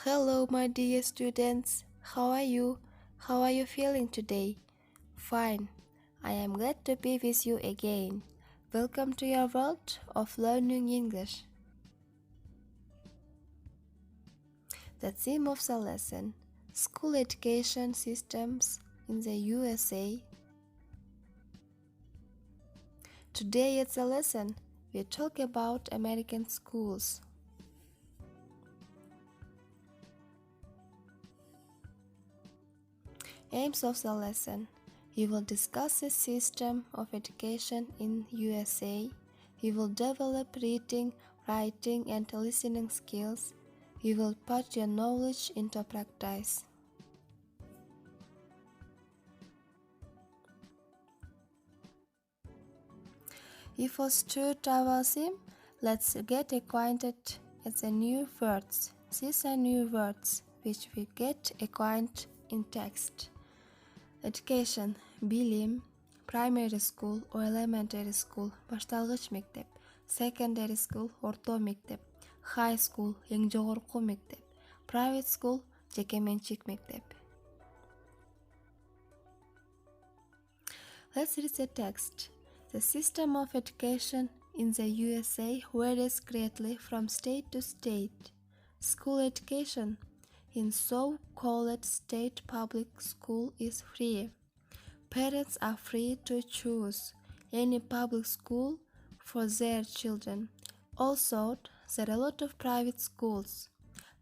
Hello, my dear students. How are you? How are you feeling today? Fine. I am glad to be with you again. Welcome to your world of learning English. The theme of the lesson: School Education Systems in the USA. Today at the lesson, we talk about American schools. Aims of the lesson: we will discuss the system of education in USA. We will develop reading, writing, and listening skills. We will put your knowledge into practice. Before start our theme, let's get acquainted with the new words. These are new words which we get acquainted in text. Education, bilim, primary school or elementary school, башталгыч мектеп, secondary school, орто мектеп, high school, эң жогорку мектеп, private school, жекеменчик мектеп. Let's read the text. The system of education in the USA varies greatly from state to state. School education in so-called state public school is free. Parents are free to choose any public school for their children. Also, there are a lot of private schools,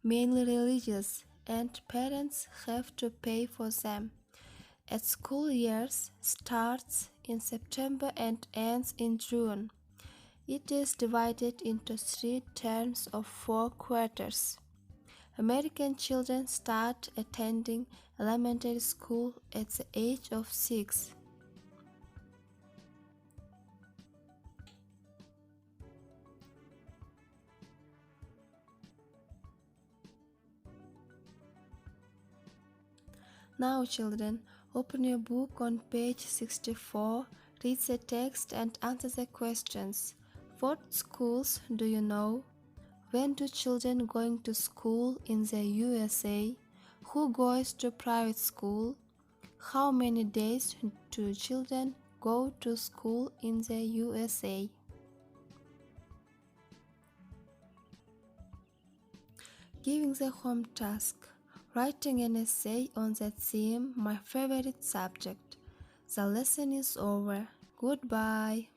mainly religious, and parents have to pay for them. A school year starts in September and ends in June. It is divided into 3 terms of 4 quarters. American children start attending elementary school at the age of 6. Now, children, open your book on page 64, read the text and answer the questions. What schools do you know? When do children going to school in the USA? Who goes to private school? How many days do children go to school in the USA? Giving the home task. Writing an essay on that theme, my favorite subject. The lesson is over. Goodbye.